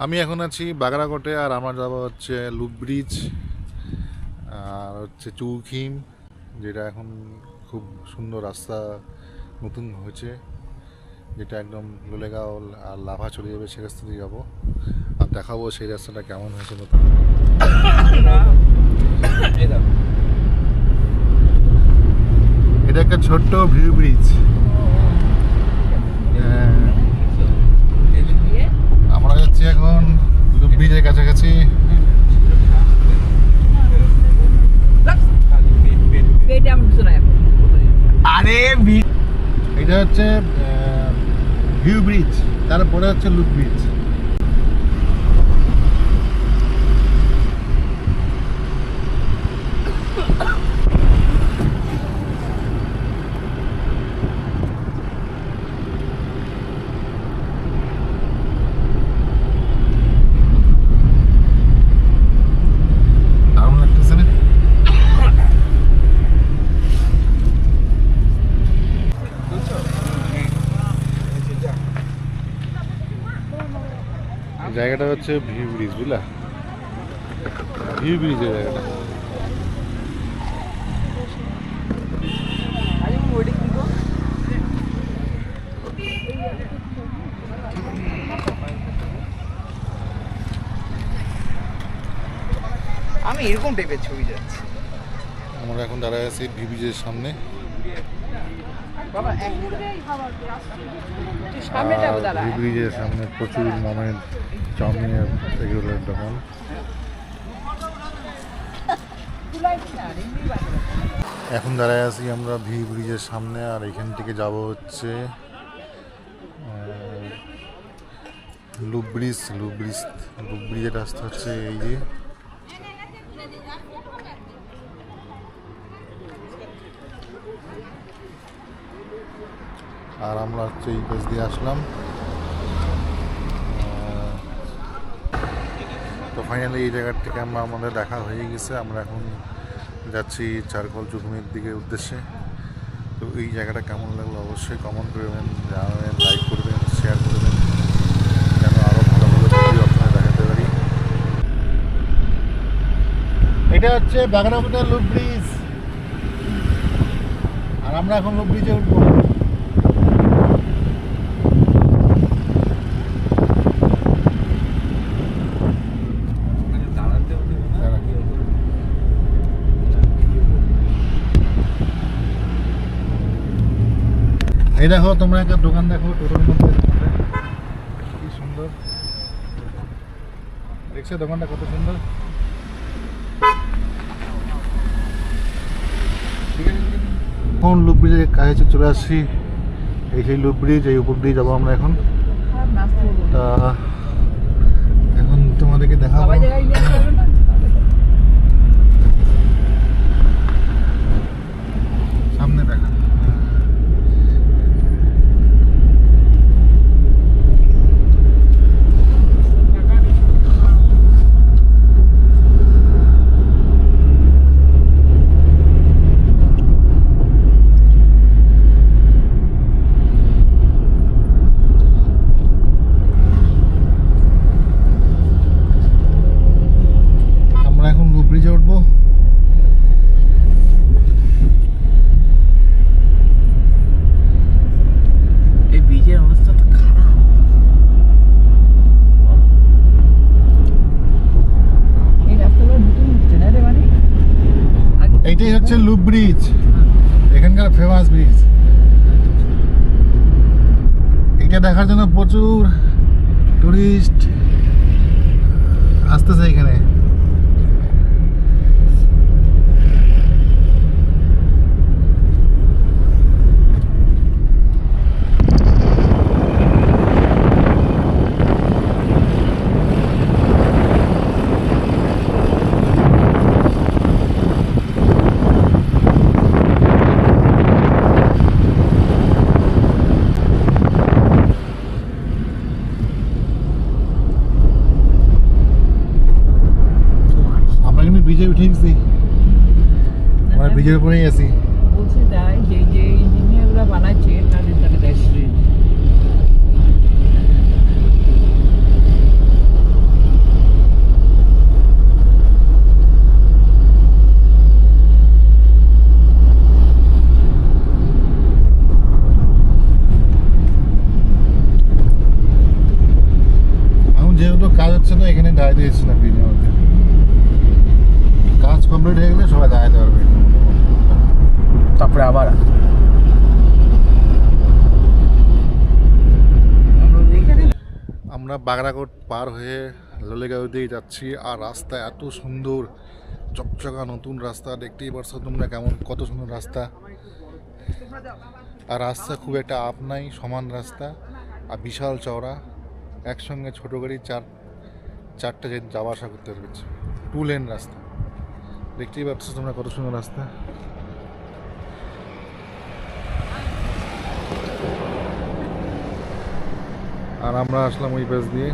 আমি এখন আছি বাগরাকোটে, আর আমরা যাবো হচ্ছে লুপ ব্রিজ আর হচ্ছে চৌখিম, যেটা এখন খুব সুন্দর রাস্তা নতুন হয়েছে, যেটা একদম লোলেগাঁও আর লাভা চলে যাবে, সে রাস্তা দিয়ে যাবো আর দেখাবো সেই রাস্তাটা কেমন হয়েছে নতুন। এটা একটা ছোট্ট ভিউ ব্রিজ। আমরা যাচ্ছি এখন লুপ ব্রিজের কাছাকাছি। এটা হচ্ছে ভিউ ব্রিজ, তারপরে হচ্ছে লুপ ব্রিজ। দারুণ লাগতেছে না? জায়গাটা হচ্ছে ভিউ ব্রিজ, বুঝলা? ভিউ ব্রিজের জায়গাটা। আমি এরকম টাইপের ছবি যাচ্ছি। আমরা এখন দাঁড়ায় আছি ভিউ ব্রিজের সামনে। ভিউ ব্রিজের সামনে প্রচুর মোমের, চাউমিনের, এগুলোর দোকান। এখন দাঁড়ায় আছি আমরা ভিউ ব্রিজের সামনে, আর এখান থেকে যাব হচ্ছে লুপ ব্রিজ। লুপ ব্রিজের রাস্তা হচ্ছে এই যে। আর আমরা হচ্ছে এই পাশ দিয়ে আসলাম। তো ফাইনালি এই জায়গার থেকে আমাদের দেখা হয়ে গেছে। আমরা এখন যাচ্ছি চারকোল চৌকিমের দিকে উদ্দেশ্যে। তো এই জায়গাটা কেমন লাগলো অবশ্যই কমেন্ট করবেন, জানাবেন, লাইক করবেন, শেয়ার করবেন, যেন আরও ভালো ভালো ভিডিও আপনারা দেখাতে পারি। এটা হচ্ছে বাগরাকোটের লুপ ব্রিজ, আর আমরা এখন লুপ ব্রিজে উঠবো। এই দেখো, তোমরা একটা দোকান দেখো, টোটোর মধ্যে কি সুন্দর দেখছো দোকানটা, কত সুন্দর। এখন লুপ ব্রিজের কাছে চলে আসছি। এই সেই লুপ ব্রিজ, এই উপর দিয়ে যাবো আমরা এখন। তা এখন তোমাদেরকে দেখাবো। সামনে দেখা। ব্রিজে উঠবো। এই ব্রিজের অবস্থা তো খারাপ। এই রাস্তাগুলো নতুন হচ্ছে না রে, মানে এইটাই হচ্ছে লুপ ব্রিজ, এখানকার ফেমাস ব্রিজ। এটা দেখার জন্য প্রচুর টুরিস্ট আসতেছে এখানে। ব্রিজে উঠে গেছি, আমরা ব্রিজের উপরেই আছি। বলছি তাই, যে যে ইঞ্জিনিয়ারগুলো বানাচ্ছে তাদের তাকে দেখছি। যেহেতু কাজ হচ্ছে না এখানে দাঁড়িয়ে দিয়েছি না ব্রিজের মধ্যে। কাজ কমপ্লিট হয়ে গেলে সবাই দাঁড়াতে পারবে। তারপরে আবার আমরা বাগরাকোট পার হয়ে লোলেগাঁও দিয়ে যাচ্ছি, আর রাস্তা এত সুন্দর, চকচকা নতুন রাস্তা। দেখতেই পারছো তোমরা কেমন কত সুন্দর রাস্তা। আর রাস্তা খুব একটা আপ নাই, সমান রাস্তা, আর বিশাল চওড়া। একসঙ্গে ছোট গাড়ি চারটে যাওয়া আসা করতে পারবে। 2 লেন রাস্তা। দেখতেই পাচ্ছ তোমরা কত সুন্দর রাস্তা। আর আমরা আসলাম ওই পাশ দিয়ে।